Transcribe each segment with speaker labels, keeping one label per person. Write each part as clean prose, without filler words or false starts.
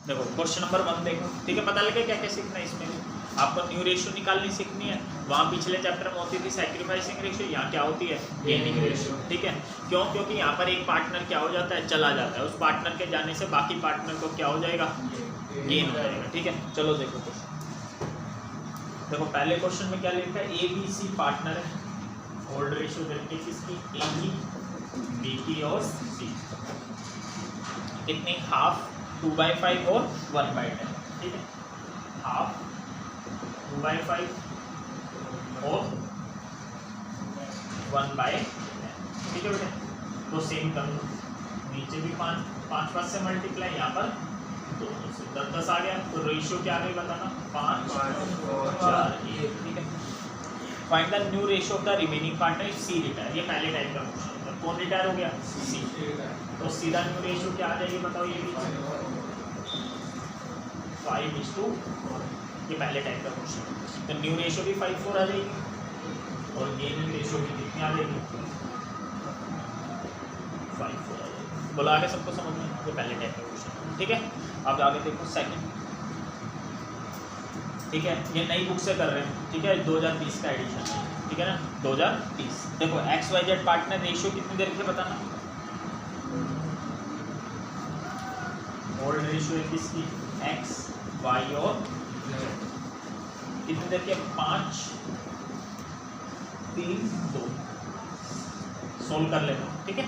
Speaker 1: देखो question number 1 देखो, ठीक है। पता लगे क्या क्या सीखना है इसमें। आपको न्यू रेशियो निकालनी सीखनी है। वहाँ पिछले चैप्टर में होती थी सैक्रिफाइसिंग रेशियो, यहाँ क्या होती है गेनिंग रेशियो, ठीक है। क्यों? क्योंकि यहाँ पर एक पार्टनर क्या हो जाता है, चला जाता है। उस पार्टनर के जाने से बाकी पार्टनर को क्या हो जाएगा, गेन हो जाएगा, ठीक है। चलो देखो क्वेश्चन। देखो पहले क्वेश्चन में क्या लिखा है, ए बी सी पार्टनर है। ओल्ड रेशियो करके किसकी, ए की, बी की और सी। कितनी, हाफ 2/5 और 1/10, ठीक है। हाफ 2/5 और 1/10, ठीक है बेटे। तो सेम कर लो, नीचे भी 5 से मल्टीप्लाई, यहाँ पर 2 से 10 आ गया। तो रेशियो क्या आ गई बताना, 5 4 1, ठीक है। Find the new ratio of the remaining partner C retire. ये पहले टाइप का क्वेश्चन है। कौन रिटायर हो गया, सी। तो सीधा न्यू रेशियो क्या आ जाएगी बताओ, ये भी 5:4। ये पहले टाइप का क्वेश्चन है। तो न्यू रेशियो भी 5:4 आ जाएगी और गेनिंग रेशियो भी कितनी आ जाएगी, 5:4 आ जाएगी। बोला आगे सबको समझ में, ये पहले टाइप का क्वेश्चन है, ठीक है। अब आगे देखो सेकंड, ठीक है। ये नई बुक से कर रहे हैं, ठीक है। 2030 का एडिशन है, ठीक है ना, 2030। देखो XYZ पार्टनर रेशियो कितनी देर के बताना। ओल्ड रेशियो है किसकी, X Y और Z। कितनी देर के, 5 3 2। सोल्व कर लेना, ठीक है।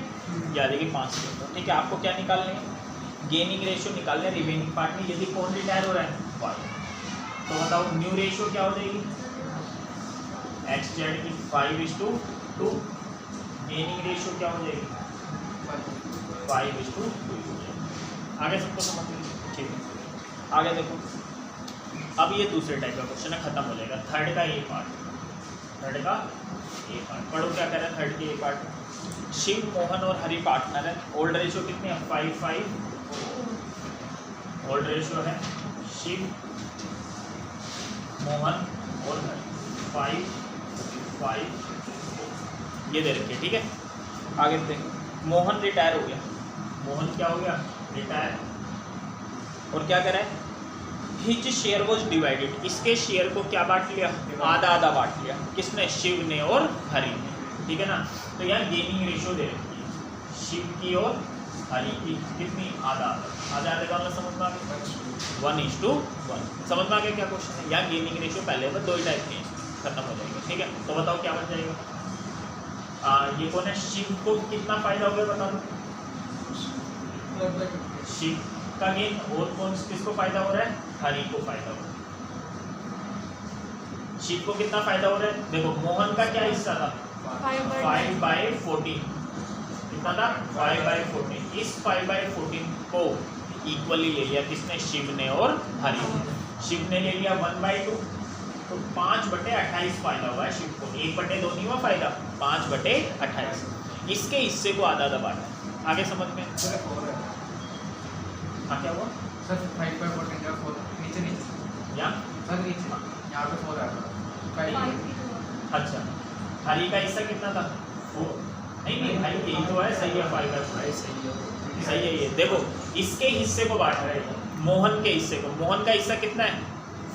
Speaker 1: या देखिए 5 के, ठीक है। आपको क्या निकालने है, गेनिंग रेशियो निकालने, रिमेनिंग पार्टनर। यदि कौन रिटायर हो रहा है, Y। तो बताओ न्यू रेशियो क्या हो जाएगी, XZ की 5:2। गेनिंग रेशियो क्या हो जाएगी, 5:2। आगे सबको समझ में, ठीक है। आगे देखो, अब ये दूसरे टाइप का क्वेश्चन है, खत्म हो जाएगा। थर्ड का ए पार्ट, थर्ड का ए पार्ट पढ़ो क्या कह रहा है। थर्ड के ए पार्ट, शिव मोहन और हरि पार्टनर है। ओल्ड रेशियो कितनी है, 5:5। ओल्ड रेशियो है शिव मोहन और हरि 5:5। ये दे रखे, ठीक है। आगे देखो, मोहन रिटायर हो गया। मोहन क्या हो गया, रिटायर। और क्या कह रहा है, हिज शेयर वॉज डिवाइडेड। इसके शेयर को क्या बांट लिया, आधा आधा बांट लिया। किसने, शिव ने और हरि ने, ठीक है ना। तो यहाँ गेनिंग रेशियो दे रखी है, शिव की और हरि की कितनी, आधा आधा। आधा आधे का मतलब समझ में आ गया, 1:1। समझ में आ गया क्या क्वेश्चन है। यहाँ गेनिंग रेशियो पहले बस 2 ही टाइप के, खत्म हो जाएगा, ठीक है। तो बताओ क्या बन जाएगा। ये कौन है, शिव को कितना फायदा हो गया बता दो, शिव का गेन। और कौन किसको फायदा हो रहा है, हरि को फायदा हो रहा है। शिव को कितना फायदा हो रहा है, देखो मोहन का क्या हिस्सा था, 5/14। कितना था, 5/14। इस 5/14 को इक्वली ले लिया किसने, शिव ने और हरि ने। शिव ने ले लिया 1/2, तो 5/28 फायदा हुआ है शिव को। 1/2 नहीं हुआ फायदा, 5/28। इसके हिस्से को आधा आधा बांटा। आगे समझ में, हाँ क्या हुआ
Speaker 2: सर, 5/14 या 4 नीचे नीचे
Speaker 1: यहाँ
Speaker 2: सर, नीचे यहाँ पे 4 आएगा।
Speaker 1: अच्छा, हरी का हिस्सा कितना था, 4। नहीं नहीं भाई यही तो है, सही है, 5/5 सही है। ये देखो इसके हिस्से को बांट रहे हैं, मोहन के हिस्से को। मोहन का हिस्सा कितना है,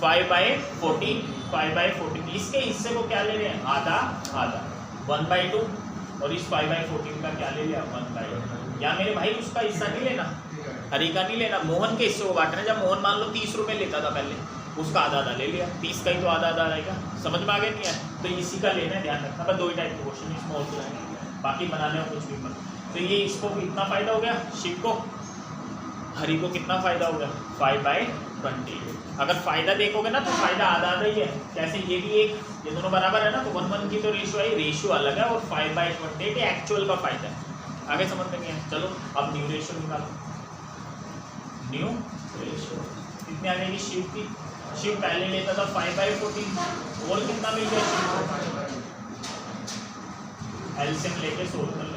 Speaker 1: 5/14। 5/14 इसके हिस्से को क्या ले रहे हैं, आधा आधा, 1/2। और इस 5/14 का क्या ले लिया, 1/2। या मेरे भाई उसका हिस्सा नहीं लेना, हरी का नहीं लेना, मोहन के हिस्से को बांट रहे हैं। जब मोहन मान लो 30 रुपये लेता था पहले, उसका आधा आधा ले लिया, 30 का ही तो आधा आधा रहेगा। समझ में आ गया नहीं है, तो इसी का लेना है, ध्यान रखना। बस 2 ही टाइप के क्वेश्चन इसमें और कुछ नहीं, बाकी बनाने में कुछ भी मत। तो ये इसको कितना फायदा हो गया, शिव को, हरि को कितना फायदा हो गया, 5/20। अगर फायदा देखोगे ना तो फायदा आधा आधा ही है। जैसे ये भी एक, ये दोनों बराबर है ना, तो 1:1 की तो रेशियो है, रेशियो अलग है, और 5/28 एक्चुअल का फायदा है। आगे समझ में नहीं है। चलो अब न्यू रेशियो निकालो। न्यू रेशियो कितनी आ जाएगी शिव की, शिव पहले लेता था 5/14, और कितना मिल गया शिव को, एलसीएम लेके सोल्व कर लेंगे।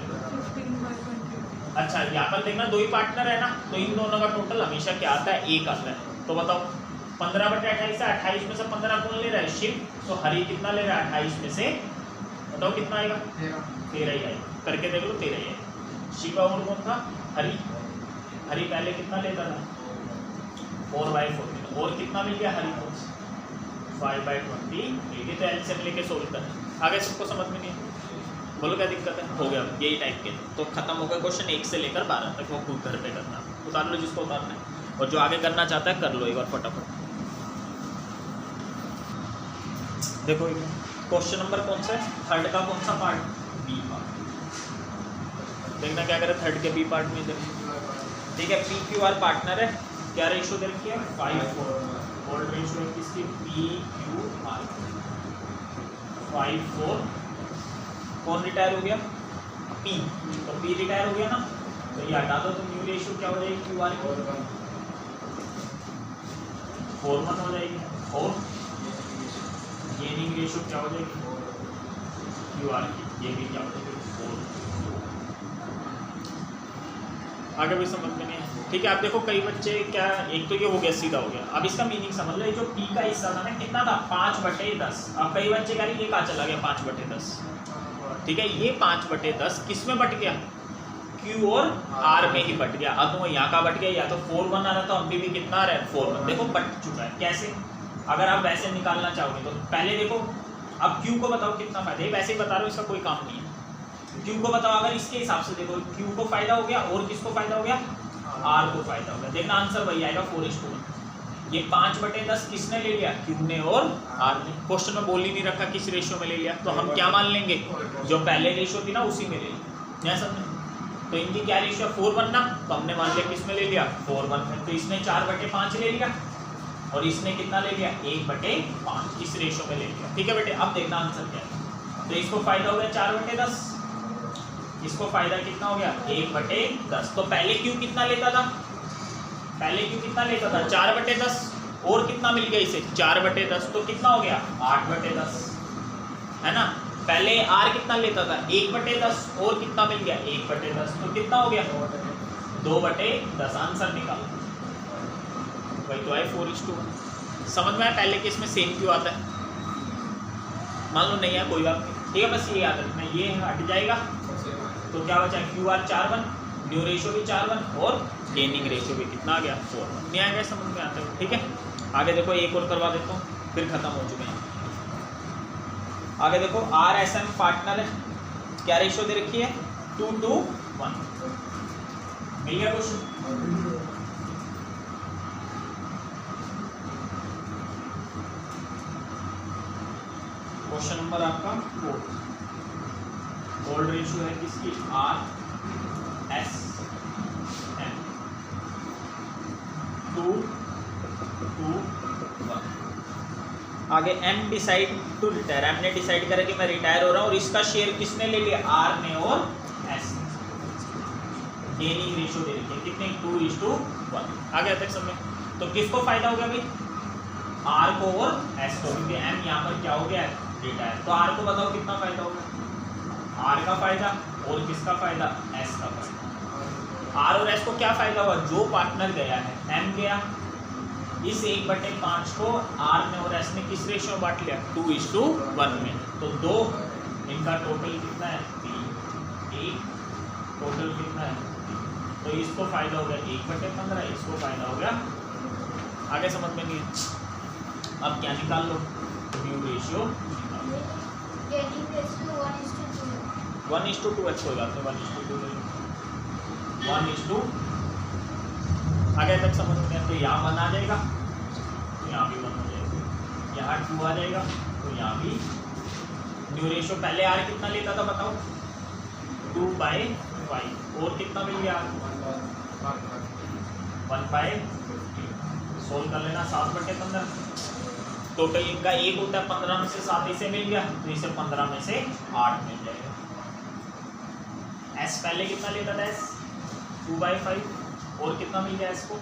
Speaker 1: अच्छा यहाँ पर देखना 2 ही पार्टनर है ना, तो इन दोनों का टोटल हमेशा क्या आता है, 1 आता है। तो बताओ 15/28 से 28 में से 15 कौन ले रहा है, शिव। तो हरि कितना ले रहा है, 28 में से बताओ कितना आएगा, 13 ही आएगा। करके देख लो, 13 ही आएगा। शिव और कौन था, हरि। हरि पहले कितना लेता था, 4/14 और कितना मिल गया हरी को 5/20 ये तो एलसीएम लेके सोल्व करना। आगे सबको समझ में नहीं है, बोलो क्या दिक्कत है? हो गया यही टाइप के तो खत्म हो गया क्वेश्चन 1 से लेकर 12 तक, वो खुद घर पे करना, उतार लो जिसको उतारना है, और जो आगे करना चाहता है कर लो एक बार फटाफट। देखो क्वेश्चन नंबर कौन सा है? थर्ड का कौन सा पार्ट? B part. देखना क्या करे थर्ड के बी पार्ट में देखो, ठीक है। पी क्यू आर पार्टनर है, क्या रेशियो दे रखी है? 5:4। गोल्ड रेशियो है किसकी? P Q R 5:4। कौन रिटायर हो गया? पी, तो पी रिटायर हो गया ना, तो ये हटा दो तो न्यू रेशियो क्या हो जाएगी? क्यू आर 4:1 हो जाएगी, और गेनिंग रेशियो क्या हो जाएगी? क्यू आर की ये भी क्या हो जाएगी? 4। आगे भी समझ में नहीं है, ठीक है। आप देखो कई बच्चे क्या, एक तो ये हो गया सीधा हो गया, अब इसका मीनिंग समझ लो। ये जो पी का हिस्सा था ना कितना था? 5/10। अब कई बच्चे कह रहे ये कहाँ चला गया 5/10, ठीक है। ये 5/10 किस में बट गया? क्यू और आर में ही बट गया। अब तो यहाँ का बट गया, या तो 4:1 आ रहा था, अभी भी कितना आ रहा है? 4:1। देखो बट चुका है। कैसे? अगर आप वैसे निकालना चाहोगे तो पहले देखो, अब क्यू को बताओ कितना फायदा है, वैसे ही बता रहा हूँ, इसका कोई काम नहीं है। क्यू को बताओ, अगर इसके हिसाब से देखो, क्यू को फायदा हो गया और किसको फायदा हो गया? आर को फायदा हो गया। देखना आंसर वही आएगा 4:1। ये 5/10 किसने ले लिया? क्यू ने और आर ने। क्वेश्चन में बोल ही नहीं रखा किस रेशियो में ले लिया, तो हम क्या मान लेंगे? जो पहले रेशियो थी ना उसी में ले लिया, समझे? तो इनकी क्या रेशियो? 4:1 ना, तो हमने मान लिया किस में ले लिया? 4:1 में। तो इसने 4/5 ले लिया और इसने कितना ले लिया? 1/5 इस रेशियो में ले लिया, ठीक है बेटे। अब देखना आंसर क्या है। तो इसको फायदा हो गया 4/10, इसको फायदा कितना हो गया? 1/10। तो पहले क्यू कितना लेता था? पहले क्यू कितना लेता था? 4/10, और कितना मिल गया इसे? 4/10, तो कितना हो गया? 8/10, है ना। पहले आर कितना लेता था? 1/10, और कितना मिल गया? 1/10, तो कितना हो गया? 2/10। आंसर निकालो, वही तो है 4:1। समझ में आया? पहले केस में सेम क्यू आता है, मान लो नहीं है कोई बात नहीं, ठीक है। बस ये याद रखना, ये हट जाएगा तो क्या बचा? क्यू आर 4:1, न्यू रेशियो भी 4:1, और गेनिंग रेशियो भी कितना आ गया? 4:1। नहीं आएगा समझ में आता है, ठीक है। आगे देखो एक और करवा देता हूँ, फिर खत्म हो चुके हैं। आगे देखो आर एस एम पार्टनर है, क्या रेशियो दे रखी है? 2:1। मिल गया क्वेश्चन? क्वेश्चन नंबर आपका 4। गोल्ड रेशियो है किसकी? R S M 2:1। आगे M decide to retire, M ने डिसाइड करा कि मैं रिटायर हो रहा हूँ, और इसका शेयर किसने ले लिया? आर ने और एस ने। गेनिंग रेशियो दे रखी है कितने? 2:1। आगे तक समझ। तो किसको फायदा हो गया भाई? आर को और एस को, क्योंकि एम यहाँ पर क्या हो गया? रिटायर। तो आर को बताओ कितना फायदा होगा? आर का फायदा, और किसका फायदा? एस का फायदा। आर और एस को क्या फायदा हुआ? जो पार्टनर गया है, एम गया, इस 1/5 को आर ने और एस ने किस रेशियो में बांट लिया? 2:1 में। तो 2, इनका टोटल कितना है? 3। 1 टोटल कितना है? 3। तो इसको फायदा हो गया 1/15, इसको फायदा हो गया। आगे समझ में नहीं है? अब क्या निकाल लो? New ratio. 1:2 अच्छी हो जाते हैं, 1:2 1:2। आगे तक समझ में आया? तो यहाँ 1 आ जाएगा, तो यहाँ भी 1 हो जाएगा, यहाँ 2 आ जाएगा, तो यहाँ भी। न्यू रेशियो पहले आर कितना लेता था बताओ? 2/5, और कितना मिल गया? 1/15। सोल्व कर लेना, 7/15। टोटल इनका 1 होता है, 15 में से 7 इसे मिल गया, तो इसे 15 में से 8 मिल जाएगा। एस पहले कितना लेता था? एस 2/5, और कितना मिल गया इसको?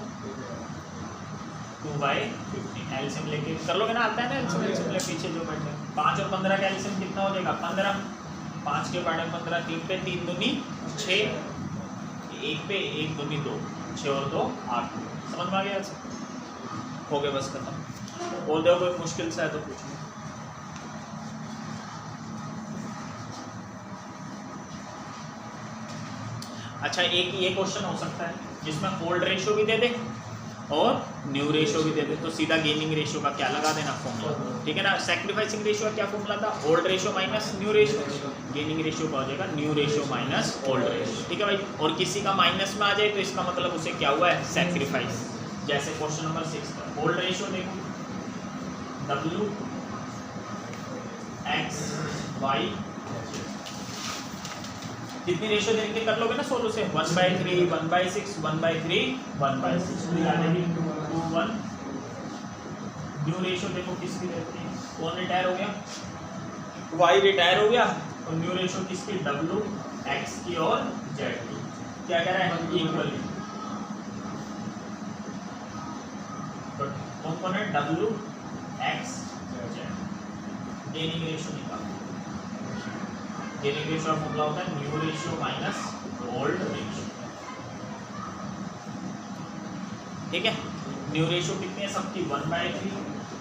Speaker 1: 2/15। एलसीएम लेके कर लोगे ना, आता है ना एलसीएम ले पीछे जो बैठे। 5 और 15 का एलसीएम कितना हो जाएगा? 15। 5 के पार्ट में 15, 3 पे 3 दूनी 6, 1 पे 1 दूनी 2, 6 और 2 8। समझ में आ गया? हो गया, बस खत्म। और देखो कोई मुश्किल सा है तो पूछो। अच्छा, एक ये क्वेश्चन हो सकता है जिसमें होल्ड रेशियो भी दे दे और न्यू रेशियो भी दे दे, तो सीधा गेनिंग रेशियो का क्या लगा देना फॉर्मूला, ठीक है ना। सैक्रिफाइसिंग रेशियो का क्या फॉर्मूला था, old ratio minus new ratio, gaining ratio का हो जाएगा new ratio minus old ratio, ठीक है भाई। और किसी का माइनस में आ जाए तो इसका मतलब उसे क्या हुआ है, सैक्रिफाइस। जैसे क्वेश्चन नंबर 6 का ओल्ड रेशियो देखो, W X Y कितनी रेशियो दे के कर लोगे ना सोल्व से, 1/3 1/6 1/3 1/6 तो आ जाएगी 2 1। न्यू रेशियो देखो किसकी रहती है, कौन रिटायर हो गया, Y रिटायर हो गया, और न्यू रेशियो किसकी, W X की और Z की, क्या कह रहा है, इक्वली। तो कौन है, W X Z। Gaining ratio निकालो, गेनिंग रेशियो का फॉर्मूला होता है new ratio minus old ratio, ठीक है। न्यू रेशियो कितनी है सबकी, 1/3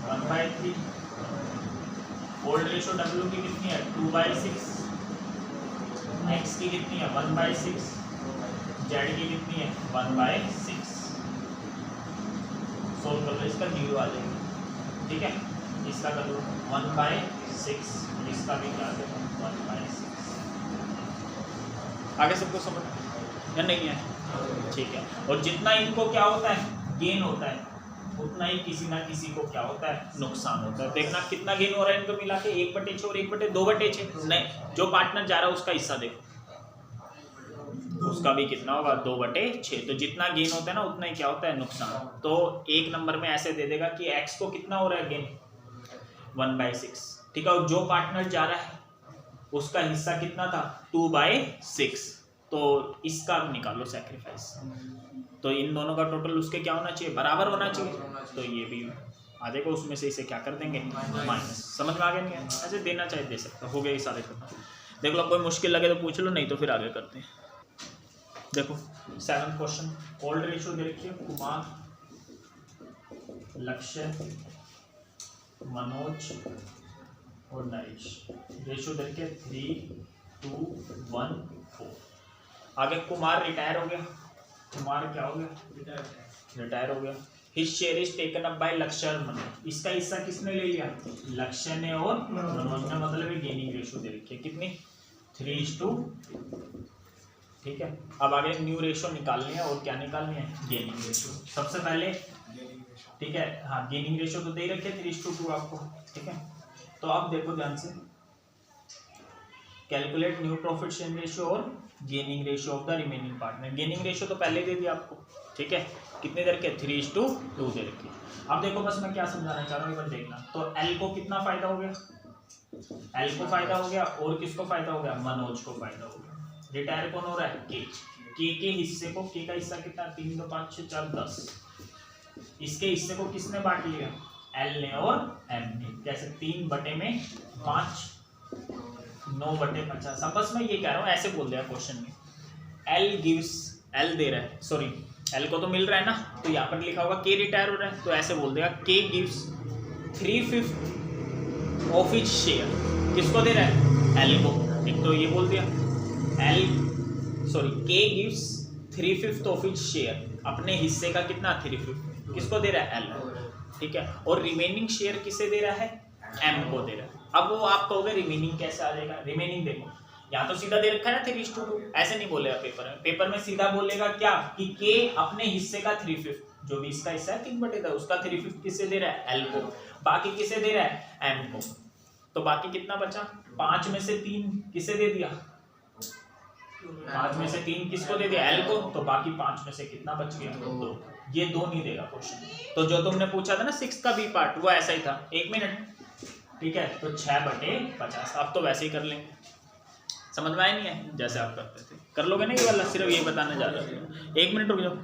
Speaker 1: 1/3। ओल्ड रेशियो W की कितनी है, 2/6। X की कितनी है, 1/6। Z की कितनी है, 1/6। सोल्व कर लो, इसका 0 आ जाएगा, ठीक है। इसका कर लो 1/6, इसका भी क्या है 1/6। आगे सबको समझ या नहीं है, ठीक है। और जितना इनको क्या होता है, गेन होता है, उतना ही किसी ना किसी को क्या होता है, नुकसान होता है। देखना कितना गेन हो रहा है इनको मिला के, 1/6 और 1/2/6 नहीं, जो पार्टनर जा रहा है उसका हिस्सा देखो, उसका भी कितना होगा, 2/6। तो जितना गेन होता है ना उतना ही क्या होता है, नुकसान। तो एक नंबर में ऐसे दे देगा कि एक्स को कितना हो रहा है गेन, 1/6, ठीक है। और जो पार्टनर जा रहा है उसका हिस्सा कितना था, 2/6। तो इसका निकालो सैक्रिफाइस, तो इन दोनों का टोटल उसके क्या होना चाहिए, बराबर होना चाहिए। तो ये भी आधे को उसमें से इसे क्या कर देंगे, माइनस। समझ में आ गया, नहीं है ऐसे देना चाहिए, दे सकता, हो गया ये सारे खत्म। देख लो, कोई मुश्किल लगे तो पूछ लो, नहीं तो फिर आगे करते हैं। देखो 7th क्वेश्चन, ओल्ड रेशियो दे रखिए, कुमार, लक्ष्य, मनोज और नरेश। रेशियो दे रखिए 3:2:1:4। आगे कुमार रिटायर हो गया, कुमार क्या हो गया, रिटायर हो गया। His share is taken up by लक्ष्य और मनोज। इसका हिस्सा किसने ले लिया, लक्ष्य ने और मनोज ने, मतलब गेनिंग रेशियो दे रखी है कितनी, 3:2, ठीक है। अब आगे न्यू रेशियो निकालनी है, और क्या निकालनी है, गेनिंग रेशियो। सबसे पहले ठीक है, हाँ गेनिंग रेशियो तो दे ही रखे 3:2 आपको, ठीक है। तो आप देखो ध्यान से, calculate new profit sharing ratio और gaining ratio of the remaining partner. Gaining ratio तो पहले दे दिया आपको, ठीक है, कितने दे रखे, 3:2 दे रखे। अब देखो बस मैं क्या समझाना चाह रहा हूँ, एक बार देखना। तो एल को कितना फायदा हो गया, एल को फायदा हो गया, और किसको फायदा हो गया, मनोज को फायदा हो गया। रिटायर कौन हो रहा है, के हिस्से को, के का हिस्सा कितना, 3 2 5 6 4 10। इसके हिस्से को किसने बांट लिया, एल ने और एम ने। कैसे, 3/5 9/50। अब बस मैं ये कह रहा हूँ, ऐसे बोल दिया क्वेश्चन में, एल गिव्स, एल दे रहा है, सॉरी एल को तो मिल रहा है ना, तो यहाँ पर लिखा होगा के रिटायर हो रहा है, तो ऐसे बोल देगा के गिव्स 3/5 ऑफ हिज शेयर। किसको दे रहा है, एल को। एक तो ये बोल दिया एल, सॉरी के गिव्स 3/5 ऑफ हिज शेयर, अपने हिस्से का कितना, 3/5 किसको दे रहा है, एल, ठीक है। और रिमेनिंग शेयर किसे दे रहा है, एम को दे रहा है। अब वो आप कहोगे रिमेनिंग कैसे आ जाएगा, रिमेनिंग देखो यहाँ तो सीधा दे रखा है ना 3:2, ऐसे नहीं बोलेगा पेपर में। पेपर में सीधा बोलेगा क्या, कि के अपने हिस्से का 3/5, जो भी इसका हिस्सा है 3/10, उसका 3/5 किसे दे रहा है, एल को। बाकी किसे दे रहा है, एम को। तो बाकी कितना बचा, 5 में से 3 किसे दे दिया, 5 में से 3 किसको दे दिया, एल को। तो बाकी 5 में से कितना बच गया, 2। ये 2 नहीं देगा क्वेश्चन। तो जो तुमने पूछा था ना 6 का बी पार्ट, वो ऐसा ही था। 1 मिनट, ठीक है। तो 6/50। अब तो वैसे ही कर लेंगे, समझ में आया नहीं है, जैसे आप करते थे कर लोगे ना ये वाला, सिर्फ ये बताने जा रहा हूँ। 1 मिनट रुक जाओ,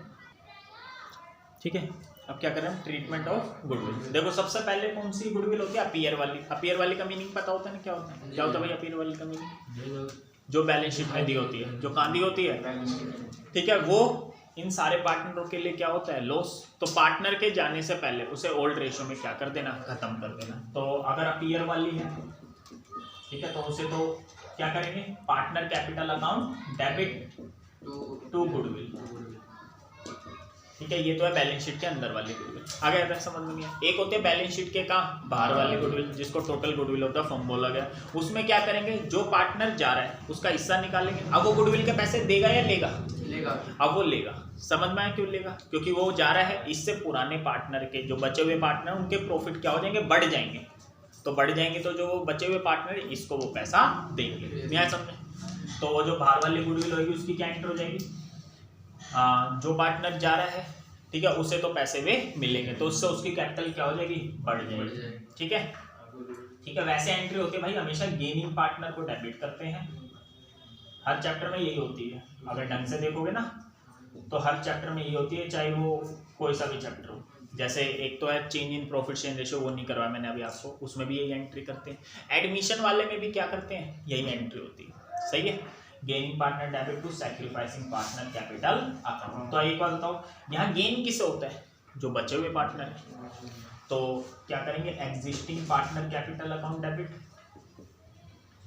Speaker 1: ठीक है। अब क्या करें, ट्रीटमेंट ऑफ गुडविल। देखो सबसे पहले कौन सी गुडविल होती है, अपीयर वाली। अपीयर वाली का मीनिंग पता होता है ना, क्या होता है, क्या होता है भाई अपीयर वाली का मीनिंग, जो बैलेंस शीट में दी होती है, जो कहाँ दी होती है, ठीक है। वो इन सारे पार्टनरों के लिए क्या होता है, लॉस। तो पार्टनर के जाने से पहले उसे ओल्ड रेशियो में क्या कर देना, खत्म कर देना। तो अगर अपीयर वाली है, ठीक है, तो उसे तो क्या करेंगे, partner capital account debit to goodwill, ठीक है, ये तो है बैलेंस शीट के अंदर वाली गुडविल। आगे तक समझ में नहीं है। एक होते हैं बैलेंस शीट के कहाँ बाहर वाले गुडविल, जिसको total goodwill of the firm बोला गया। उसमें क्या करेंगे, जो पार्टनर जा रहा है उसका हिस्सा निकालेंगे। अब वो गुडविल के पैसे देगा या लेगा?
Speaker 2: लेगा।
Speaker 1: अब वो लेगा। समझ में आया क्यों लेगा? क्योंकि वो जा रहा है, इससे पुराने पार्टनर के जो बचे हुए पार्टनर उनके प्रॉफिट क्या हो जाएंगे, बढ़ जाएंगे। तो बढ़ जाएंगे तो जो बचे हुए पार्टनर है इसको वो पैसा देंगे। नहीं समझे? तो वो जो बाहर वाली गुडविल होगी उसकी क्या एंटर हो जाएगी, जो पार्टनर जा रहा है ठीक है उसे तो पैसे वे मिलेंगे, तो उससे उसकी कैपिटल क्या हो जाएगी, बढ़ जाएगी। ठीक है, ठीक है। वैसे एंट्री होती है भाई हमेशा गेनिंग पार्टनर को डेबिट करते हैं, हर चैप्टर में यही होती है। अगर ढंग से देखोगे ना तो हर चैप्टर में यही होती है, चाहे वो कोई सा भी चैप्टर हो। जैसे एक तो है change in profit share ratio, वो नहीं करवाया मैंने अभी आपको, उसमें भी यही एंट्री करते हैं। एडमिशन वाले में भी क्या करते हैं, यही एंट्री होती है। सही है, gaining partner debit to sacrificing partner capital account. तो एक बात बताओ, यहाँ गेन किससे होता है, जो बचे हुए पार्टनर है। तो क्या करेंगे, existing partner capital account debit.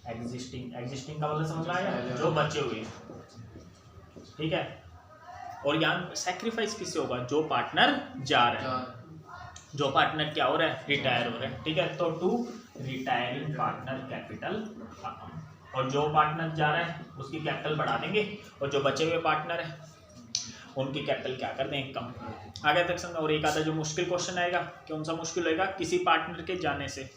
Speaker 1: Existing का मतलब समझ में आया, जो बचे हुए। ठीक है, और यहाँ सैक्रिफाइस किससे होगा, जो पार्टनर जा रहा है, जो पार्टनर क्या हो रहा है, रिटायर हो रहा है। ठीक है, तो to retiring partner capital account. और जो पार्टनर जा रहा है उसकी कैपिटल बढ़ा देंगे, और जो बचे हुए पार्टनर है उनकी कैपिटल क्या कर देंगे, कम। आगे तक समझो। और एक आता जो मुश्किल क्वेश्चन आएगा, कौन सा मुश्किल होएगा, किसी पार्टनर के जाने से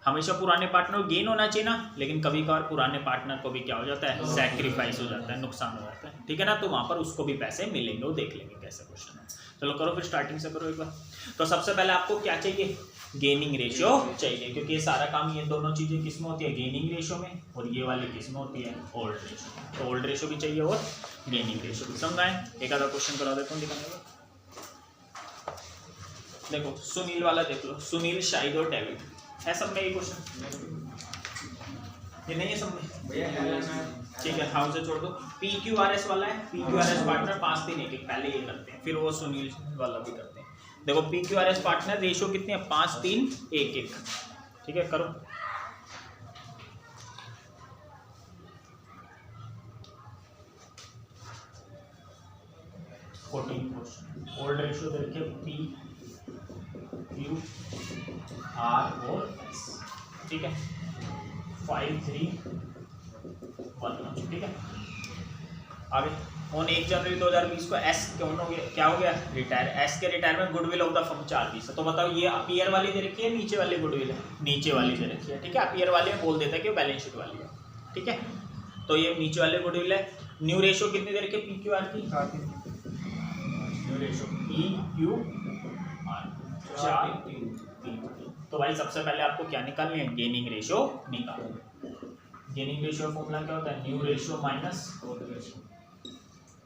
Speaker 1: हमेशा पुराने पार्टनर को गेन होना चाहिए ना, लेकिन कभी कभार पुराने पार्टनर को भी क्या हो जाता है, सैक्रिफाइस हो जाता है, नुकसान हो जाता है। ठीक है ना, तो वहां पर उसको भी पैसे मिलेंगे, वो देख लेंगे कैसा क्वेश्चन है। चलो करो फिर, स्टार्टिंग से करो एक बार। तो सबसे पहले आपको क्या चाहिए, गेनिंग रेशियो चाहिए, क्योंकि ये सारा काम, ये दोनों चीजें किस में होती है, गेनिंग रेशियो में, और ये वाली किस में होती है, ओल्ड रेशियो। तो ओल्ड रेशियो भी चाहिए और गेनिंग रेशियो भी। समझ आए? एक आधा क्वेश्चन करा देता हूँ, दिखाने का। देखो सुनील वाला देख लो, सुनील, शाहिद और डेविड है सब में ये क्वेश्चन, ये नहीं है सब में? ठीक है, हाँ उसे छोड़ दो। PQRS वाला है, PQRS पार्टनर 5 3 1 1, पहले ये करते हैं फिर वो सुनील वाला भी करते हैं। देखो PQRS पार्टनर रेशियो कितनी है, 5 3 1 1। ठीक है, करो। ओल्ड रेशियो देखिए PQR और S। ठीक है, 5 3 1। ठीक है, आगे ऑन 1 जनवरी 2020 को S कौन हो गया, क्या हो गया, रिटायर। S के retirement goodwill of the firm 420 है। तो बताओ ये अपीयर वाली दे रखी है, नीचे वाली गुडविल है, नीचे वाली दे रखी है। ठीक है, अपीयर वाले में बोल देता है कि बैलेंस शीट वाली है। ठीक है, तो ये नीचे वाले गुडविल है। न्यू रेशियो कितनी दे रखी है PQR की, न्यू रेशियो PQR 4। तो भाई सबसे पहले आपको क्या निकालनी है, गेनिंग रेशियो निकालो। गेनिंग रेशियो फॉर्मूला क्या होता है, new ratio minus old ratio.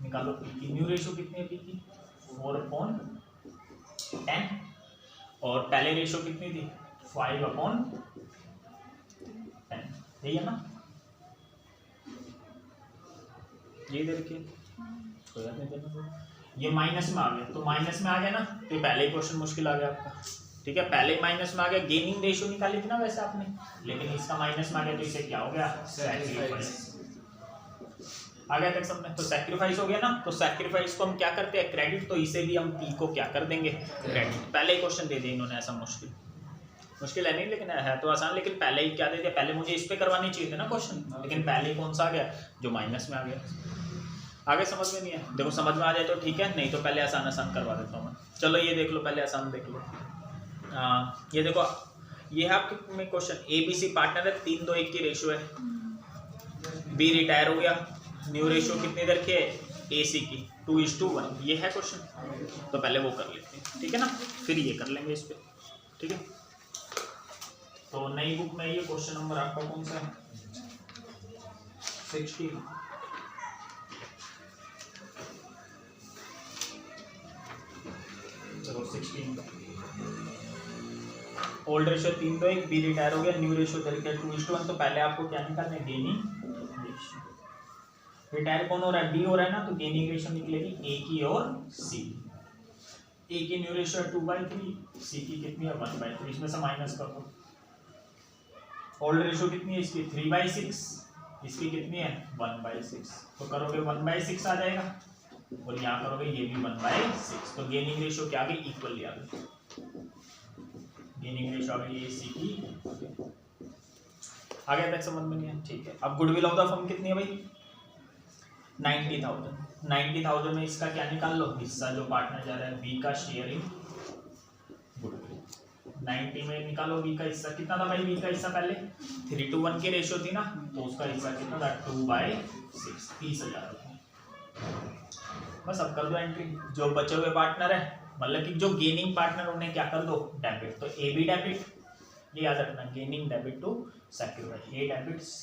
Speaker 1: निकालो पी की, न्यू रेशियो कितनी है पी की, 4/10, और पहले रेशियो कितनी थी, 5/10। यही है ना, ये इधर के ये माइनस में आ गया, तो माइनस में आ गया ना, तो पहले ही क्वेश्चन मुश्किल आ गया आपका। ठीक है, पहले ही माइनस में आ गया। गेनिंग रेशियो निकाली थी ना वैसे आपने, लेकिन इसका माइनस में आ गया, तो इसे क्या हो गया, सैक्रिफाइस। आ गया तक समझ? तो सैक्रिफाइस हो गया ना, तो सैक्रिफाइस को हम क्या करते हैं, क्रेडिट। तो इसे भी हम पी को क्या कर देंगे, क्रेडिट। पहले ही क्वेश्चन दे दिया इन्होंने, ऐसा मुश्किल है नहीं, लेकिन है तो आसान। लेकिन पहले ही क्या दे दिया, पहले मुझे इस पे करवानी चाहिए थे ना क्वेश्चन, लेकिन पहले ही कौन सा आ गया, जो माइनस में आ गया। आगे समझ में नहीं है, देखो समझ में आ जाए तो ठीक है, नहीं तो पहले आसान करवा देता हूँ मैं। चलो ये देख लो, पहले आसान देख लो। ये देखो, ये है आपके में क्वेश्चन, ABC पार्टनर है, 3 2 1 की रेशियो है। B रिटायर हो गया, न्यू रेशियो कितनी इधर की है, AC की 2:1। ये है क्वेश्चन, तो पहले वो कर लेते हैं। ठीक है ना, फिर ये कर लेंगे इस पे। ठीक है, तो नई बुक में ये क्वेश्चन नंबर आपका कौन सा है, 16। चलो 16 ओल्ड रेशियो 3 2 1, बी रिटायर हो गया, न्यू रेशियो तरीके 2:1। तो पहले आपको क्या निकालना है, गेनिंग रेशियो। रिटायर कौन हो रहा है, बी हो रहा है ना, तो गेनिंग रेशियो निकलेगी ए की और सी। ए की न्यू रेशियो है 2/3, सी की कितनी है 1/3, इसमें से माइनस कर दो। ओल्ड रेशियो कितनी है इसकी, 3/6, इसकी कितनी है 1/6। तो करोगे 1/6 आ जाएगा, और यहाँ करोगे ये भी 1/6, तो गेनिंग रेशियो क्या आ गई, इक्वली आ गई। गेनिंग रेशियो आ गई AC की। आगे तक समझ में नहीं है, ठीक है। अब गुडविल ऑफ द फर्म कितनी है भाई, 90,000। 90,000 में इसका क्या निकाल लो, हिस्सा जो पार्टनर जा रहा है, B का शेयरिंग गुडविल। 90 में निकालो B का हिस्सा, कितना था भाई B का हिस्सा, पहले 3:1 की रेशियो थी ना, तो उसका हिस्सा कितना था, 2/6, 30,000 रुपये। बस अब कर दो एंट्री। जो बचे हुए पार्टनर है, मतलब कि जो गेनिंग पार्टनर, उन्हें क्या कर दो, डेबिट। तो AB डेबिट, ये याद रखना, gaining debit to secured, A debit C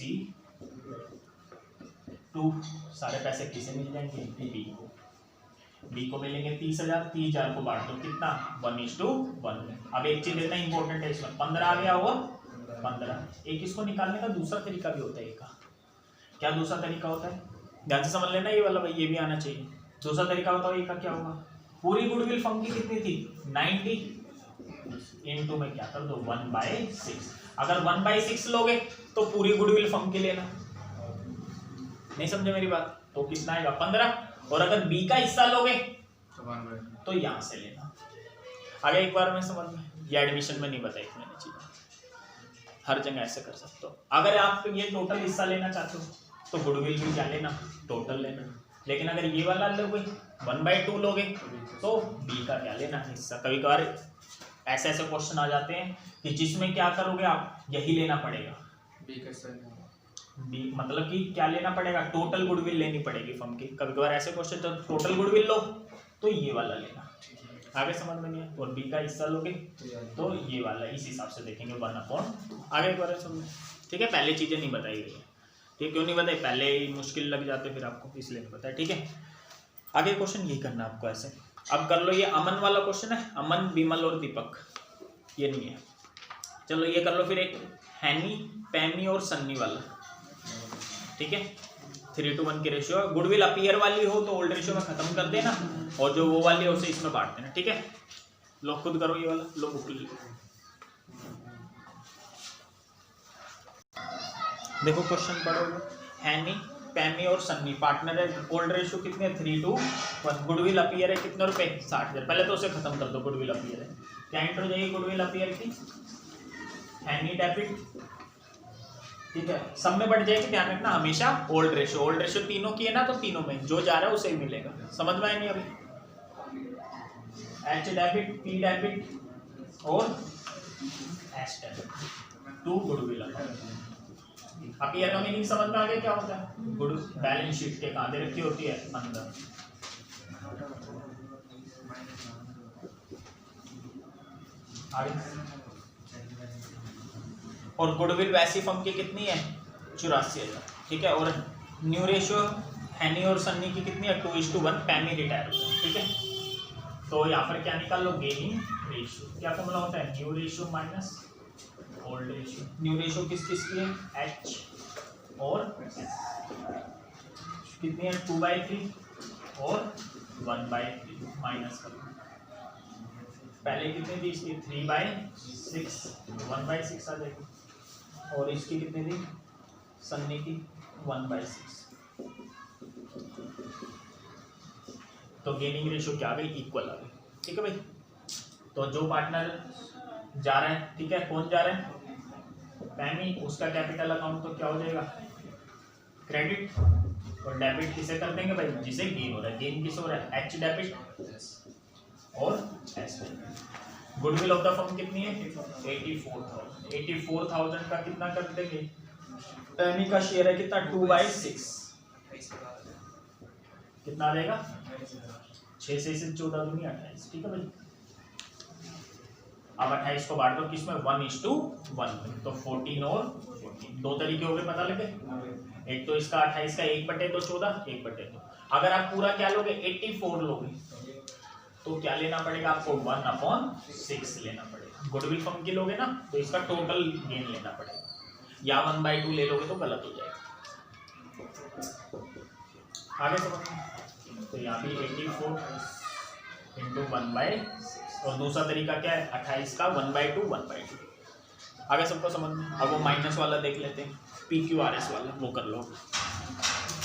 Speaker 1: to, सारे पैसे किसे मिल जाएंगे, B को मिलेंगे 30,000। 30,000 को बांट दो कितना, 1:1 में। अब एक चीज देखना इंपॉर्टेंट है इसमें, 15 आ गया हुआ 15। एक इसको निकालने का दूसरा तरीका भी होता है, एक क्या दूसरा तरीका होता है, ध्यान से समझ लेना ये वाला भाई, ये भी आना चाहिए। दूसरा तरीका होता है, एक क्या होगा, पूरी गुडविल फर्म की कितनी थी, 90, इनटू में क्या कर दो, 1/6। अगर 1/6 लोगे तो पूरी गुडविल फर्म की लेना, नहीं समझे मेरी बात, तो कितना आएगा 15। और अगर B का हिस्सा लोगे तो यहां से लेना। आगे एक बार में समझ में, ये एडमिशन में नहीं बताई मैंने चीज, हर जगह ऐसे कर सकते हो। अगर आप ये टोटल हिस्सा लेना चाहते हो तो गुडविल भी क्या लेना, टोटल लेना। लेकिन अगर ये वाला लोगे 1/2 लोगे तो B का क्या लेना, हिस्सा। कभी कभार ऐसे ऐसे क्वेश्चन आ जाते हैं कि जिसमें क्या करोगे आप, यही लेना पड़ेगा, B मतलब कि क्या लेना पड़ेगा, टोटल गुडविल लेनी पड़ेगी फर्म की। कभी कभार ऐसे क्वेश्चन, तो टोटल गुडविल लो तो ये वाला लेना, आगे समझ में नहीं है। और B का हिस्सा लोगे तो ये वाला, इस हिसाब से देखेंगे 1/, आगे एक बार समझ, ठीक है। पहले चीजें नहीं बताई गई है, ठीक, क्यों नहीं बताई, पहले ही मुश्किल लग जाते फिर आपको, इसलिए नहीं बताया, ठीक है। आगे क्वेश्चन यही करना आपको ऐसे। अब कर लो ये अमन वाला क्वेश्चन है, अमन, विमल और दीपक, ये नहीं है, चलो ये कर लो। फिर एक हैनी, पैमी और सन्नी वाला, ठीक है, 3:1 की रेशियो। गुडविल अपीयर वाली हो तो ओल्ड रेशियो में खत्म कर देना, और जो वो वाली है उसे इसमें बांट देना, ठीक है। लो खुद करो ये वाला, लो बुक ले लो। देखो क्वेश्चन पढ़ो, हैनी, पैमी और सन्नी पार्टनर है, ओल्ड रेशियो कितनी है, 3:1। गुडविल अपीयर है कितने रुपए, 60,000। पहले तो उसे खत्म कर दो, गुडविल अपीयर है, क्या एंटर हो जाएगी गुडविल अपीयर की, हैनी डेबिट, ठीक है, सब में बढ़ जाएगी, ध्यान रखना हमेशा ओल्ड रेशियो। ओल्ड रेशियो तीनों की है ना, तो तीनों में जो जा रहा है उसे ही मिलेगा, समझ में आया नहीं अभी। H डेबिट, P डेबिट और S debit to goodwill appear का मीनिंग समझ में आ गया क्या होता है, गुड बैलेंस शीट के कहाँ दे रखी होती है, अंदर। आगे, और गुडविल वैसी फर्म की कितनी है, 84,000, ठीक है। और न्यू रेशियो हैनी और सन्नी की कितनी है, 2:1, पैमी रिटायर होता है, ठीक है। तो यहाँ पर क्या निकाल लो, गेनिंग रेशियो, क्या फॉर्मूला होता है, new ratio minus old ratio. New ratio किस किस की है, H और S, कितनी है, 2/3 और 1/3, माइनस कर लो। पहले कितनी थी इसकी, 3/6, 1/6 आ जाएगी। और इसकी कितनी थी, सन्नी की 1/6। तो गेनिंग रेशियो क्या आ गई, इक्वल आ गई, ठीक है भाई। तो जो पार्टनर जा रहे हैं, ठीक है, कौन जा रहे हैं, पैमी, उसका कैपिटल अकाउंट तो क्या हो जाएगा, क्रेडिट, और डेबिट किसे कर देंगे भाई, जिसे गेन हो रहा है। गेन किस हो रहा है, H डेबिट और S debit. Goodwill of the firm कितनी है, 84,000। 84,000 का कितना कर देंगे, पैमी का शेयर है कितना, 2/6, कितना आ जाएगा, 6 से 14 दूनी 28, ठीक है भाई। अब 28 को बांट दो किसमें, 1:1 में, तो 14 और 14, दो तरीके हो गए, पता लगे। एक तो इसका 28 का 1/2 14, 1/2। अगर आप पूरा क्या लोगे, 84 लोगे, तो क्या लेना पड़ेगा आपको, 1/6 लेना पड़ेगा। गुडविल फर्म की लोगे ना, तो इसका टोटल गेन लेना पड़ेगा, या 1/2 ले लोगे तो गलत हो जाएगा। आगे समझ, तो यहाँ भी 84 × 1/6, और दूसरा तरीका क्या है, 28 का 1/2, 1/2। आगे सबको समझ में। अब वो माइनस वाला देख लेते हैं, PQRS वाला, वो कर लो,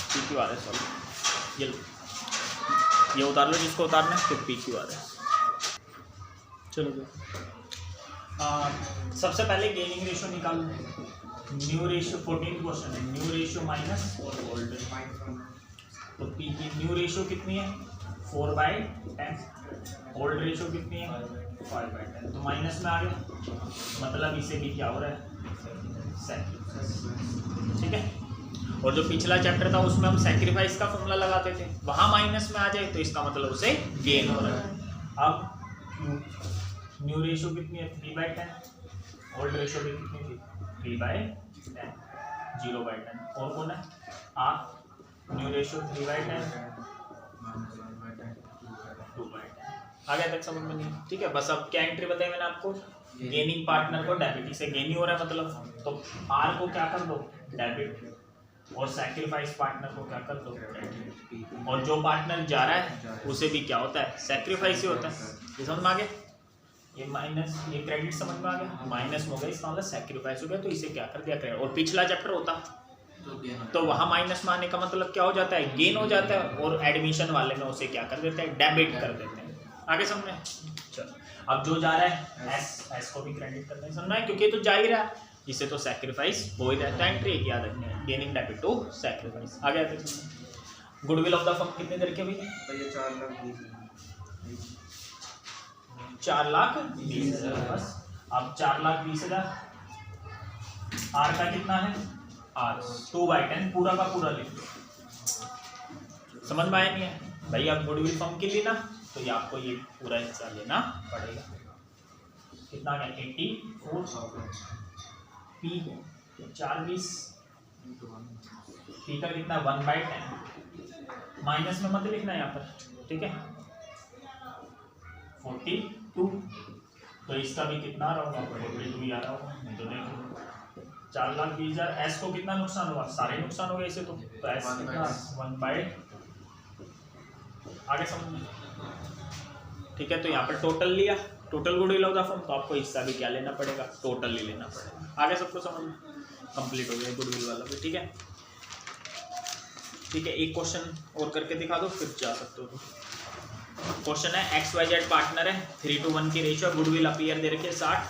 Speaker 1: PQRS वाला, ये लो। ये उतार लो जिसको उतारना है, फिर PQ आ रहा है। चलो सबसे पहले गेनिंग रेशियो निकालो। न्यू रेशियो 14 क्वेश्चन है, न्यू रेशियो माइनस और ओल्ड तो पी की न्यू रेशियो कितनी है 4/10, ओल्ड रेशियो कितनी है 5/10, तो माइनस में आ गया, मतलब इसे भी क्या हो रहा है सैक्रिफाइस। ठीक है, और जो पिछला चैप्टर था उसमें हम सैक्रिफाइस का फॉर्मूला लगाते थे, वहां माइनस में आ जाए तो इसका मतलब उसे गेन हो रहा है। अब न्यू रेशियो कितनी है 3/10, ओल्ड रेशियो भी कितनी थी 3/10, 0/10, और कौन है आर, न्यू रेशियो 3/10, 2/10। आ गया तक समझ में नहीं? ठीक है, बस अब क्या एंट्री बताई मैंने आपको, गेनिंग पार्टनर को डेबिट से गेन ही हो रहा है मतलब, तो आर को क्या कर दो डेबिट, और सैक्रिफाइस पार्टनर को क्या कर दो क्रेडिट, और जो पार्टनर जा रहा है उसे भी क्या होता है सैक्रिफाइस ही होता है। ये समझ में आ गया, ये माइनस ये क्रेडिट समझ में आ गया, माइनस हो गया इसका मतलब सैक्रिफाइस हो गया, तो इसे क्या कर दिया क्रेडिट। और पिछला चैप्टर होता तो वहाँ माइनस में आने का मतलब क्या हो जाता है गेन हो जाता है, और एडमिशन वाले में उसे क्या कर देते हैं डेबिट कर देते हैं। आगे समझ में? चलो अब जो जा रहा है एस को भी क्रेडिट करते हैं, समझना है क्योंकि तो जा ही रहा है, इसे तो सैक्रिफाइस हो ही रहता है। एंट्री एक याद रखनी है, गेनिंग डेबिट टू सैक्रिफाइस। आगे आते हैं, गुडविल ऑफ द फर्म कितने देर के भैया 4,20,000 बस। अब 4,20,000 आर का कितना है आर 2/10 पूरा का पूरा लिख लो, समझ में आया नहीं है भाई। आप गुडविल फर्म की ली ना तो ये आपको ये पूरा हिस्सा लेना पड़ेगा। कितना है 84,000 पी 420 पी का कितना 1/10, माइनस में मत लिखना यहाँ पर, ठीक है 42, तो इसका भी कितना आ रहा होगा 42 ही आ रहा होगा, नहीं तो नहीं 4,20,000। एस को कितना नुकसान हुआ, सारे नुकसान हो गए इसे तो एस कितना 1/, आगे समझ में? ठीक है, तो यहाँ पर टोटल लिया, total goodwill of the firm, तो आपको हिस्सा भी क्या लेना पड़ेगा टोटल ही लेना पड़ेगा। आगे सबको समझ में कंप्लीट हो गया गुडविल वाला भी। ठीक है, ठीक है, एक क्वेश्चन और करके दिखा दो फिर जा सकते हो। क्वेश्चन है XYZ पार्टनर है, 3:1 की रेशियो, गुडविल अपीयर दे रखे 60,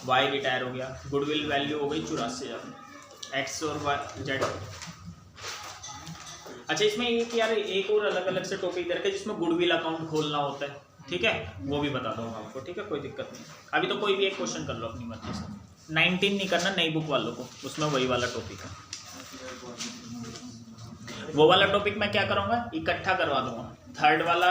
Speaker 1: वाई रिटायर हो गया, गुडविल वैल्यू हो गई 84,000, एक्स और वाई जेड। अच्छा इसमें एक यार एक और अलग अलग से टॉपिक दे रखे जिसमें गुडविल अकाउंट खोलना होता है, ठीक है वो भी बता दूंगा आपको। ठीक है, कोई दिक्कत नहीं, अभी तो कोई भी एक क्वेश्चन कर लो अपनी मर्जी से, 19 नहीं करना नई बुक वालों को, उसमें वही वाला टॉपिक है। वो वाला टॉपिक मैं क्या करूँगा इकट्ठा करवा दूंगा, थर्ड वाला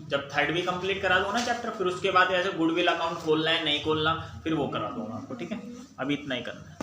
Speaker 1: जब थर्ड भी कंप्लीट करा दूंगा ना चैप्टर, फिर उसके बाद ऐसे गुडविल अकाउंट खोलना है नहीं खोलना फिर वो करा दूंगा आपको। ठीक है, अभी इतना ही करना है।